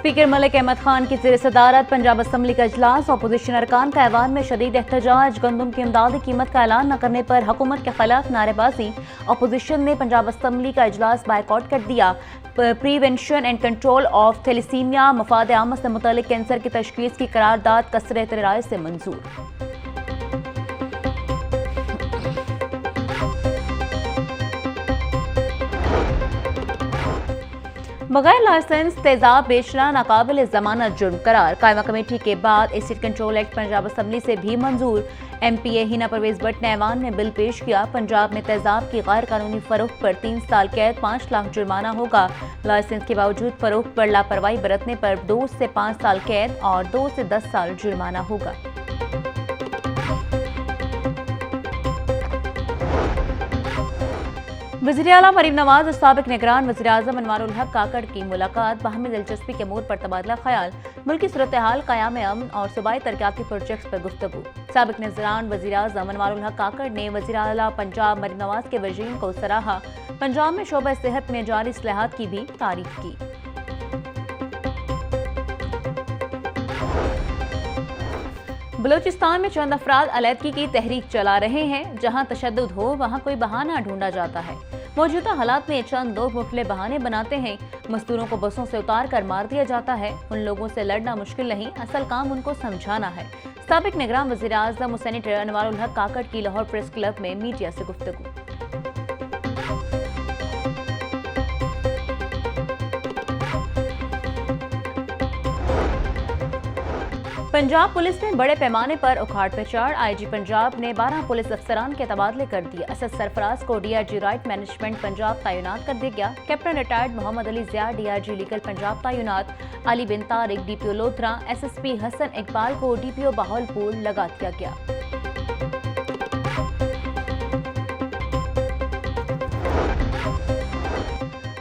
Speaker Malik Ahmad Khan की ज़ेर सदारत पंजाब असम्बली का इजलास। अपोजिशन अरकान का ऐवान में शदीद एहतजाज। गंदम की इमदादी कीमत का ऐलान न करने पर हुकूमत के खिलाफ नारेबाजी। अपोजिशन ने पंजाब असम्बली का इजलास बायकॉट कर दिया। Prevention and control of thalassaemia मफाद आम से मुतल्लिक कैंसर की तशखीस की करारदाद कसरत राय से मंजूर। बगैर लाइसेंस तेजाब बेचना नाकाबिल जमानत जुर्म करार। कायमा कमेटी के बाद acid control act Punjab assembly से भी मंजूर। MPA हिना परवेज भट्ट ने ऐवान में बिल पेश किया। पंजाब में तेजाब की गैर कानूनी फरोख्त पर 3 साल कैद 5 लाख जुर्माना होगा। लाइसेंस के बावजूद फरोख्त पर लापरवाही बरतने पर 2 से 5 साल कैद और 2 से 10 साल जुर्माना होगा। वज़ीर-ए-आला मरीम नवाज और साबिक निगरान वज़ीर-ए-आज़म अनवारुल हक काकड़ की मुलाकात। बाहमी दिलचस्पी के अमूर पर तबादला ख्याल। मुल्की सूरत हाल, क़याम अमन और सूबाई तरक्याती प्रोजेक्ट्स पर गुफ्तगू। साबिक निगरान वज़ीर-ए-आज़म अनवारुल हक काकड़ ने वज़ीर-ए-आला पंजाब मरीम नवाज के वज़ीर को सराहा। पंजाब में शोबा सेहत में जारी इस्लाहात की भी तारीफ की। बलूचिस्तान में चंद अफराद अलहदगी की तहरीक चला रहे हैं। जहां तशद्दुद हो वहां कोई बहाना ढूंढा जाता है। मौजूदा हालात में चंद लोग मुख्तलिफ बहाने बनाते हैं। मजदूरों को बसों से उतार कर मार दिया जाता है। उन लोगों से लड़ना मुश्किल नहीं, असल काम उनको समझाना है। साबिक निगरान वज़ीर-ए-आज़म और सेनेटर अनवारुल हक काकड़ की लाहौर प्रेस क्लब में मीडिया से गुफ्तगू। पंजाब पुलिस में बड़े पैमाने पर उखाड़ पछाड़। IG पंजाब ने 12 पुलिस अफसरान के तबादले कर दिए। असद सरफराज को DRG राइट मैनेजमेंट पंजाब तैनात कर दिया गया। Captain retired Mohammad Ali Zia DRG legal Punjab तैनात। अली बिन तारिक DPO लोधरा। SSP हसन इकबाल को DPO बहावलपुर लगा दिया गया।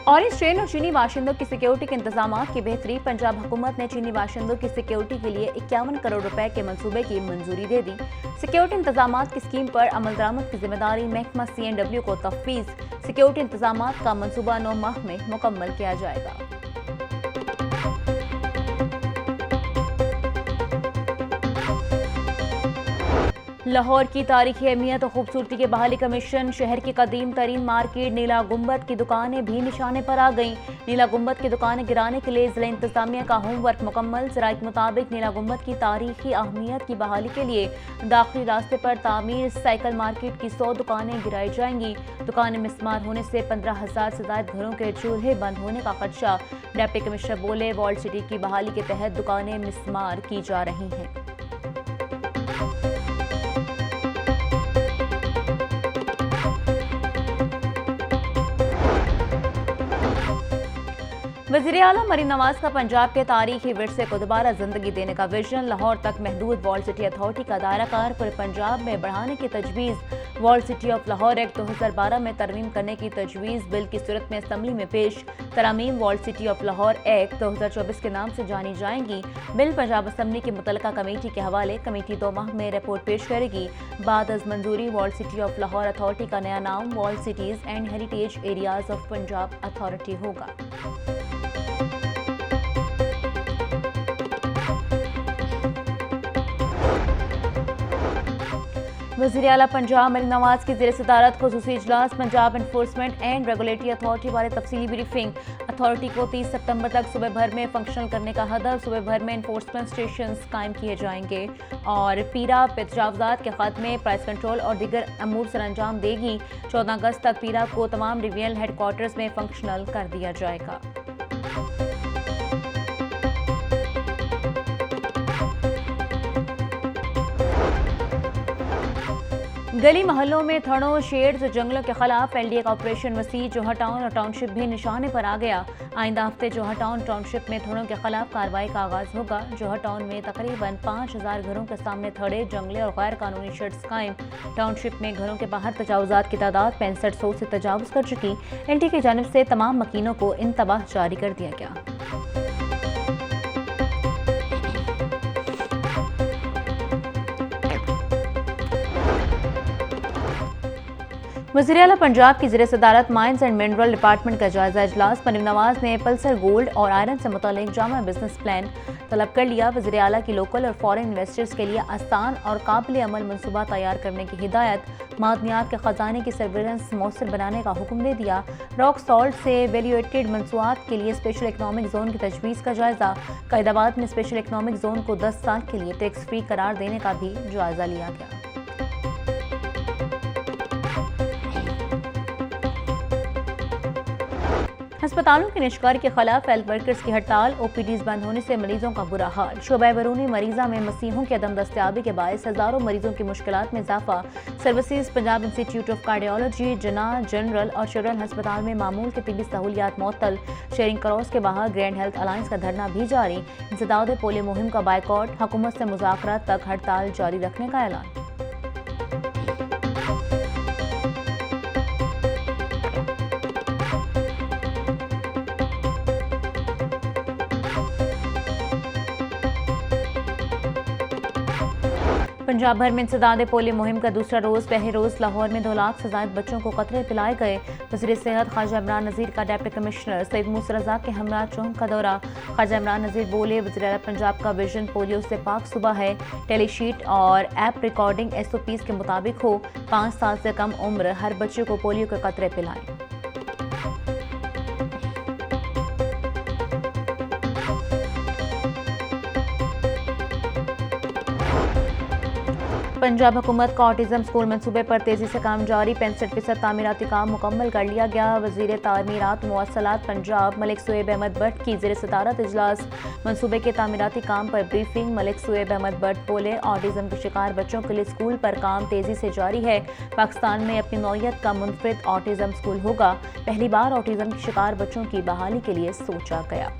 ऑरेंज ट्रेन और चीनी बाशिंदों की सिक्योरिटी के इंतजाम की बेहतरी। पंजाब हुकूमत ने चीनी बाशिंदों की सिक्योरिटी के लिए 51 करोड़ रुपए के मंसूबे की मंजूरी दे दी। सिक्योरिटी इंतजाम की स्कीम पर अमल दरामद की जिम्मेदारी महकमा CNW को तफवीज। सिक्योरिटी इंतजाम का मंसूबा 9 माह में मुकम्मल किया जाएगा। लाहौर की तारीखी अहमियत और खूबसूरती के बहाली कमीशन। शहर की कदीम तरीन मार्केट नीला गुंबद की दुकानें भी निशाने पर आ गईं। नीला गुंबद की दुकानें गिराने के लिए जिला इंतजामिया का होमवर्क मुकम्मल। ज़राए के मुताबिक नीला गुंबद की तारीखी अहमियत की बहाली के लिए दाखिली रास्ते पर तामीर साइकिल मार्केट की 100 दुकानें गिराई जाएंगी। दुकानें मिस्मार होने से 15,000 से ज़ायद घरों के चूल्हे बंद होने का खदशा। डिप्टी कमिश्नर बोले, वॉल्ड सिटी की बहाली के तहत दुकानें मिस्मार की जा रही हैं। वज़ीर-ए-आला मरीम नवाज का पंजाब के तारीखी विरसे को दोबारा जिंदगी देने का विजन। लाहौर तक महदूद वॉल्ड सिटी अथॉरिटी का दायराकार पूरे पंजाब में बढ़ाने की तजवीज़। Walled city of Lahore act 2012 में तरमीम करने की तजवीज़ बिल की सूरत में असम्बली में पेश। तरामीम walled city of Lahore act 2024 के नाम से जानी जाएंगी। बिल पंजाब असम्बली की मुतल्लिका कमेटी के हवाले। कमेटी 2 माह में रिपोर्ट पेश करेगी। बाद अज मंजूरी walled city of Lahore authority का नया नाम walled cities and heritage areas of Punjab authority होगा। वज़ीर-ए-आला पंजाब मरीम नवाज की ज़ेर सदारत खुसूसी इजलास। Punjab enforcement and regulatory authority वाले तफसीली ब्रीफिंग। अथॉरिटी को 30 सितंबर तक सूबे भर में फंक्शनल करने का हदफ। सूबे भर में एनफोर्समेंट स्टेशन कायम किए जाएंगे और पीरा पे तजावुज़ात के खात्मे, प्राइस कंट्रोल और दीगर अमूर सर अंजाम देगी। 14 अगस्त तक पीरा को तमाम डिवीजनल हेडक्वार्टर्स में फंक्शनल कर दिया जाएगा। गली मोहल्लों में थड़ों, शेड्स और जंगलों के खिलाफ LDA का ऑपरेशन वसी। जोहा टाउन और टाउनशिप भी निशाने पर आ गया। आइंदा हफ्ते जोहा टाउन टाउनशिप में थड़ों के खिलाफ कार्रवाई का आगाज होगा। जोहा टाउन में तकरीबन 5,000 घरों के सामने थड़े, जंगले और गैर कानूनी शेड्स कायम। टाउनशिप में घरों के बाहर तजावुज़ात की तादाद 6500 से तजावुज़ कर चुकी। LDA की जानिब से तमाम मकीनों को इंतबाह जारी कर दिया गया। वज़ीर आला पंजाब की ज़ेर सदारत माइंस एंड मिनरल डिपार्टमेंट का जायजा इजलास। मरीम नवाज ने पल्सर गोल्ड और आयरन से मुतालिक जामा बिजनेस प्लान तलब कर लिया। वज़ीर आला की लोकल और फॉरेन इन्वेस्टर्स के लिए आसान और काबिल अमल मनसूबा तैयार करने की हिदायत। मादनियात के ख़जाने की सर्विलेंस मौसर बनाने का हुक्म दे दिया। रॉक सॉल्ट से वैल्यूएटेड मनसूआत के लिए स्पेशल इकनॉमिक जोन की तजवीज़ का जायजा। कैदाबाद में स्पेशल इकनॉमिक जोन को 10 साल के लिए टैक्स फ्री करार देने का भी जायजा लिया गया। अस्पतालों के निष्कार के खिलाफ हेल्थ वर्कर्स की हड़ताल। ओपीडीज बंद होने से मरीजों का बुरा हाल। शोबा बरूनी मरीजा में मसीहों की अदम दस्तयाबी के बायस हजारों मरीजों की मुश्किलात में इजाफा। Services Punjab institute of cardiology, जना जनरल और चिल्ड्रन अस्पताल में मामूल के तिबी सहूलियात मुअत्तल। शेयरिंग क्रॉस के बाहर ग्रैंड हेल्थ अलायंस का धरना भी जारी। इंसदाद पोलियो मुहिम का बायकॉट। हुकूमत से मुज़ाकरात तक हड़ताल जारी रखने का ऐलान। पंजाब भर में इंसदाद पोलियो मुहिम का दूसरा रोज। पहले रोज लाहौर में 2 लाख से ज्यादा बच्चों को कतरे पिलाए गए। वज़ीर सेहत ख्वाजा इमरान नज़ीर का डिप्टी कमिश्नर सैयद मूसा रज़ा के हमरा चौंक का दौरा। ख्वाजा इमरान नज़ीर बोले, वज़ीर आला पंजाब का विजन पोलियो से पाक सुबह है। टेलीशीट और ऐप रिकॉर्डिंग SOPs के मुताबिक हो। 5 साल से कम उम्र हर बच्चे को पोलियो के कतरे पिलाएं। पंजाब हुकूमत का ऑटिज्म स्कूल मंसूबे पर तेजी से काम जारी। 65% तामीराती काम मुकम्मल कर लिया गया। वज़ीर तामीरात मुवासलात पंजाब मलिक सुएब अहमद भट्ट की ज़ेर सदारत इजलास। मंसूबे के तामीराती काम पर ब्रीफिंग। मलिक सुएब अहमद भट्ट बोले, ऑटिज्म के शिकार बच्चों के लिए स्कूल पर काम तेजी से जारी है। पाकिस्तान में अपनी नौयत का मुनफरिद ऑटिज्म स्कूल होगा। पहली बार ऑटिज्म के शिकार बच्चों की बहाली के लिए सोचा गया।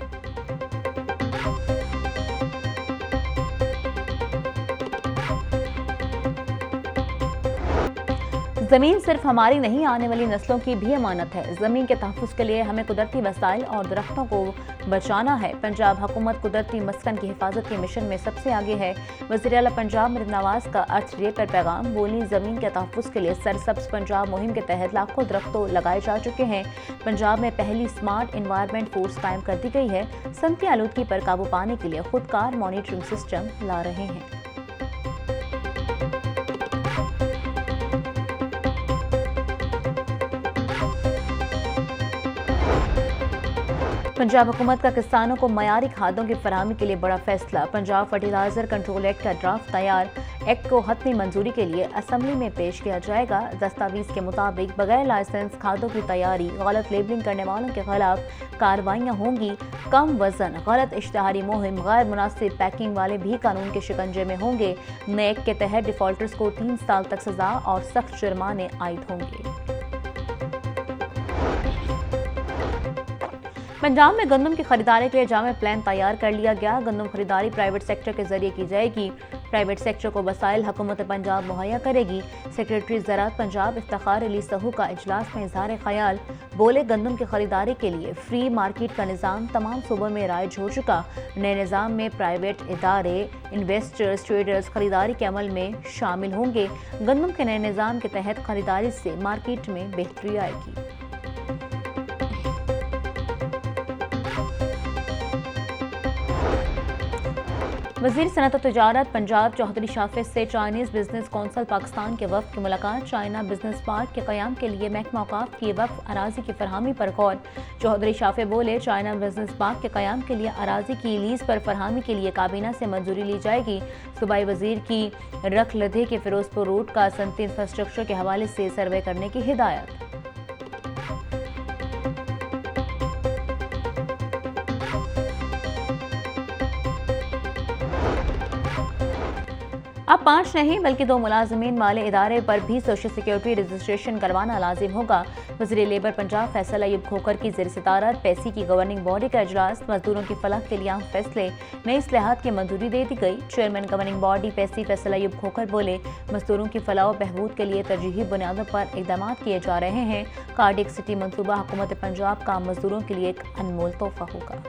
ज़मीन सिर्फ हमारी नहीं, आने वाली नस्लों की भी अमानत है। ज़मीन के तहफ़्फ़ुज़ के लिए हमें कुदरती वसाइल और दरख्तों को बचाना है। पंजाब हुकूमत कुदरती मस्कन की हिफाजत के मिशन में सबसे आगे है। वज़ीर आला पंजाब मरीम नवाज का अर्थ डे पर पैगाम। बोली, ज़मीन के तहफ़्फ़ुज़ के लिए सरसब्ज़ पंजाब मुहिम के तहत लाखों दरख्तों लगाए जा चुके हैं। पंजाब में पहली स्मार्ट इन्वायरमेंट फोर्स कायम कर दी गई है। सनती आलूदगी पर काबू पाने के लिए खुदकार मॉनिटरिंग सिस्टम ला रहे हैं। पंजाब हुकूमत का किसानों को मयारी खादों की फराहमी के लिए बड़ा फैसला। पंजाब फर्टिलाइजर कंट्रोल एक्ट का ड्राफ्ट तैयार। एक्ट को हतमी मंजूरी के लिए असम्बली में पेश किया जाएगा। दस्तावेज के मुताबिक बगैर लाइसेंस खादों की तैयारी, गलत लेबलिंग करने वालों के खिलाफ कार्रवाइयाँ होंगी। कम वजन, गलत इश्तहारी मुहिम, गैर मुनासिब पैकिंग वाले भी कानून के शिकंजे में होंगे। नए एक्ट के तहत डिफॉल्टर्स को 3 साल तक सजा और सख्त जुर्माने आयद होंगे। पंजाब में गंदम की खरीदारी के लिए जामे प्लान तैयार कर लिया गया। गंदम खरीदारी प्राइवेट सेक्टर के जरिए की जाएगी। प्राइवेट सेक्टर को वसाइल हुकूमत पंजाब मुहैया करेगी। सेक्रेटरी ज़राअत पंजाब इफ्तिखार अली सहू का इजलास में इजहार ख्याल। बोले, गंदम की खरीदारी के लिए फ्री मार्केट का निज़ाम तमाम सूबों में राइज हो चुका। नए निज़ाम में प्राइवेट इदारे, इन्वेस्टर्स, ट्रेडर्स खरीदारी के अमल में शामिल होंगे। गंदम के नए निज़ाम के तहत खरीदारी से मार्केट में बेहतरी आएगी। वज़ीर सनअत और तिजारत पंजाब चौधरी शाफिज से चाइनीज़ बिजनेस कौंसल पाकिस्तान के वफ़द की मुलाकात। चाइना बिजनेस पार्क के क़याम के लिए महकमा औक़ाफ़ की वफ़द अराज़ी की फरहमी पर गौर। चौधरी शाफिज बोले, चाइना बिजनेस पार्क के क़याम के लिए अराज़ी की लीज़ पर फरहमी के लिए काबीना से मंजूरी ली जाएगी। सूबाई वज़ीर की रख लधे के फिरोजपुर रूट का सनती इंफ्रास्ट्रक्चर के हवाले से सर्वे करने की हिदायत। अब 5 नहीं बल्कि 2 मुलाजमीन वाले इदारे पर भी सोशल सिक्योरिटी रजिस्ट्रेशन करवाना लाजिम होगा। वज़ीर लेबर पंजाब फैसल अयूब खोखर की ज़ेर सदारत पैसी की गवर्निंग बॉडी का इजलास। मजदूरों की फलाह के लिए अहम फैसले, नई इस्लाहात की मंजूरी दे दी गई। Chairman governing body PESSI Faisal Ayub Khokhar बोले, मजदूरों की फलाह व बहबूद के लिए तरजीही बुनियादों पर इकदाम किए जा रहे हैं। कार्डियक सिटी मनसूबा हुकूमत पंजाब का मजदूरों के लिए एक अनमोल तोहफा होगा।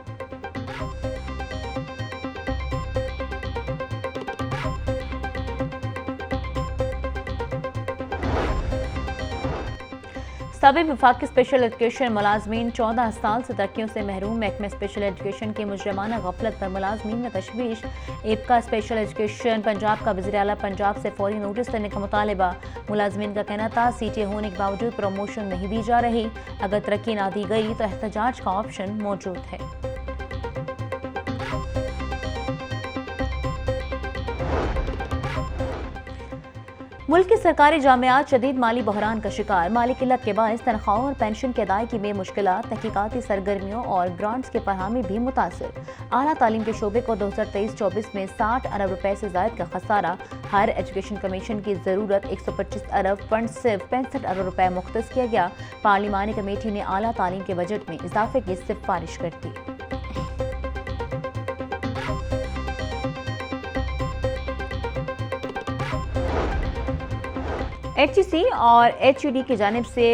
साबिक़ वफाकी स्पेशल एजुकेशन मुलाजमीन 14 साल से तरक्कियों से महरूम। महकमे स्पेशल एजुकेशन की मुजरमाना गफलत पर मुलाजमीन में तशवीश। एपका स्पेशल एजुकेशन पंजाब का वज़ीर आला पंजाब से फौरी नोटिस देने का मुतालबा। मुलाजमीन का कहना था CTA होने के बावजूद प्रमोशन नहीं दी जा रही। अगर तरक्की ना दी गई तो एहतजाज का ऑप्शन मौजूद है। मुल्क की सरकारी जामियात शदीद माली बहरान का शिकार। माली किल्लत के बायस तनख्वाहों और पेंशन की अदायगी में मुश्किलात, तहकीकाती सरगर्मियों और ग्रांट्स की फरहमी भी मुतासर। आला तालीम के शोबे को 2023-24 में 60 अरब रुपए से ज़ायद का खसारा। हायर एजुकेशन कमीशन की ज़रूरत 125 अरब, फंड सिर्फ 65 अरब रुपए मुख्तस किया गया। पार्लिमानी कमेटी ने आला तालीम के बजट में इजाफे की सिफारिश कर दी। HEC और HUD की जानिब से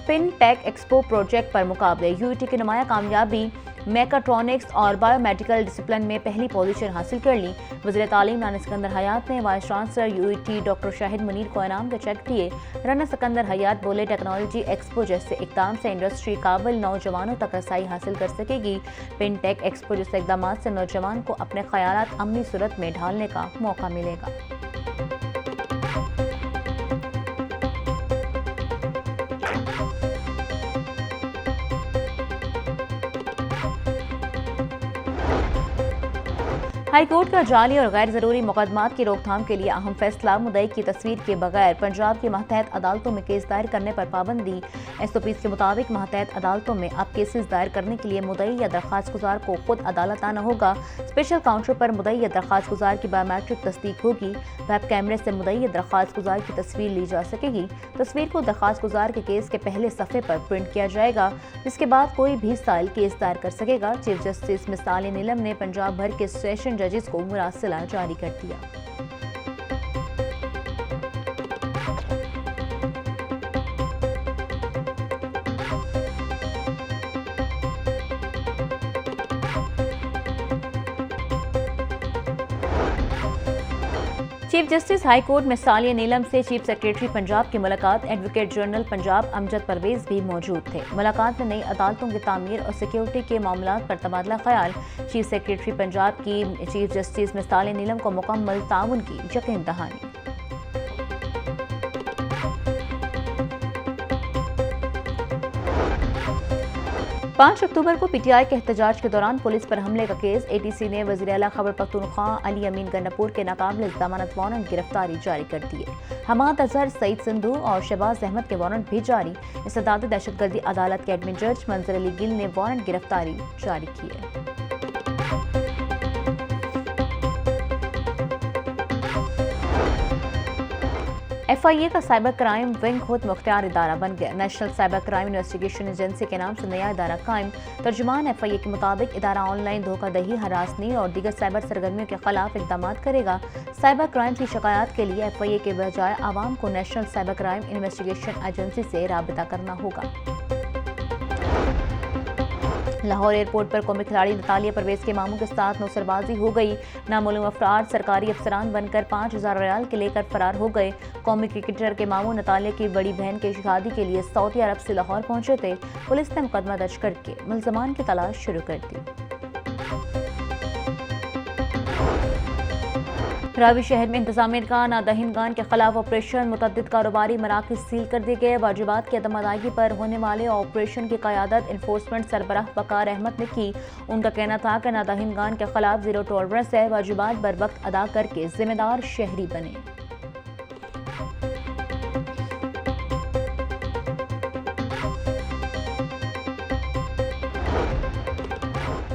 फिनटेक एक्सपो प्रोजेक्ट पर मुकाबले। UET की नुमाया कामयाबी, मैकाट्रॉनिक्स और बायोमेडिकल डिसिप्लिन में पहली पोजीशन हासिल कर ली। वज़ीर तालीम राना सिकंदर हयात ने vice chancellor UET doctor Shahid Munir को इनाम के चेक दिए। राना सिकंदर हयात बोले, टेक्नोलॉजी एक्सपो जैसे इकदाम से इंडस्ट्री काबिल नौजवानों तक रसाई हासिल कर सकेगी। फिनटेक एक्सपो जैसे इकदाम से नौजवान को अपने ख्यालात अमली सूरत में ढालने का मौका मिलेगा। हाईकोर्ट का जाली और गैर जरूरी मुकदमात की रोकथाम के लिए अहम फैसला। मुद्दई की तस्वीर के बगैर पंजाब की मातहत अदालतों में केस दायर करने पर पाबंदी। SOPs के मुताबिक मातहत अदालतों में अब केसेस दायर करने के लिए मुद्दई या दरख्वास्त गुजार को खुद अदालत आना होगा। स्पेशल काउंटर पर मुद्दई या दरख्वास्त गुजार की बायोमेट्रिक तस्दीक होगी। वेब कैमरे से मुद्दई या दरख्वास्त गुजार की तस्वीर ली जा सकेगी। तस्वीर को दरख्वास्त गुजार के केस के पहले सफ़े पर प्रिंट किया जाएगा, जिसके बाद कोई भी साइल केस दायर कर सकेगा। चीफ जस्टिस मिसाल नीलम ने पंजाब भर के सेशन जजेस को मुरासिला जारी कर दिया। चीफ जस्टिस हाई कोर्ट में सालिया नीलम से चीफ सेक्रेटरी पंजाब की मुलाकात। एडवोकेट जनरल पंजाब अमजद परवेज भी मौजूद थे। मुलाकात में नई अदालतों की तामीर और सिक्योरिटी के मामलात पर तबादला ख्याल। चीफ सेक्रेटरी पंजाब की चीफ जस्टिस में सालिया नीलम को मुकम्मल ताउन की यकीन दहानी। 5 अक्टूबर को PTI के एहतजाज के दौरान पुलिस पर हमले का केस। ATC ने वज़ीर आला खैबर पख्तूनख्वा अली अमीन गन्नापुर के नाकाबिल जमानत वारंट गिरफ्तारी जारी कर दिए। हमाद अजहर, सईद सिंधु और शहबाज अहमद के वारंट भी जारी। इस्तेदाद दहशतगर्दी अदालत के एडमिन जज मंजर अली गिल ने वारंट गिरफ्तारी जारी की है। FIA का साइबर क्राइम विंग खुद मुख्तियार इदारा बन गया। National cyber crime investigation agency के नाम से नया इदारा कायम। तर्जुमान FIA के मुताबिक इदारा ऑनलाइन धोखाधड़ी, हरासनी और दीगर साइबर सरगर्मियों के खिलाफ इकदाम करेगा। साइबर क्राइम की शिकायत के लिए FIA के बजाय आवाम को national cyber crime investigation agency से राबिता करना होगा। लाहौर एयरपोर्ट पर कौमी खिलाड़ी नतालिया परवेज के मामू के साथ नौसरबाजी हो गई। नामालूम अफराद सरकारी अफसरान बनकर 5000 रियाल के लेकर फरार हो गए। कौमी क्रिकेटर के मामू नतालिया की बड़ी बहन की शादी के लिए सऊदी अरब से लाहौर पहुंचे थे। पुलिस ने मुकदमा दर्ज करके मुल्जमान की तलाश शुरू कर दी। रावी शहर में इंतजामिया का नादहिनगान के खिलाफ ऑपरेशन। मुतअद्दिद कारोबारी मराकज़ सील कर दिए गए। वाजिबात की अदम अदायगी पर होने वाले ऑपरेशन की क़यादत इन्फोर्समेंट सरबराह वकार अहमद ने की। उनका कहना था कि नादहिनगान के खिलाफ ज़ीरो टॉलरेंस है। वाजिबात बर वक्त अदा करके जिम्मेदार शहरी बने।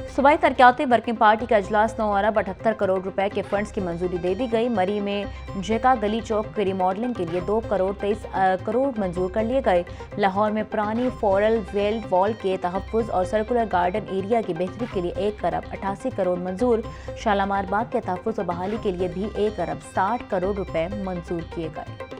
सूबाई तरक्याती वर्किंग पार्टी का अजलास 9 अरब 78 करोड़ रुपए के फंड्स की मंजूरी दे दी गई। मरी में जेका गली चौक की रिमॉडलिंग के लिए 2 करोड़ 23 करोड़ मंजूर कर लिए गए। लाहौर में पुरानी फोरल वेल वॉल के तहफ़्फ़ुज़ और सर्कुलर गार्डन एरिया की बेहतरी के लिए 1 अरब 88 करोड़ मंजूर। शालामार बाग के तहफ़्फ़ुज़ और बहाली के लिए भी 1 अरब 60 करोड़ रुपए मंजूर किए गए।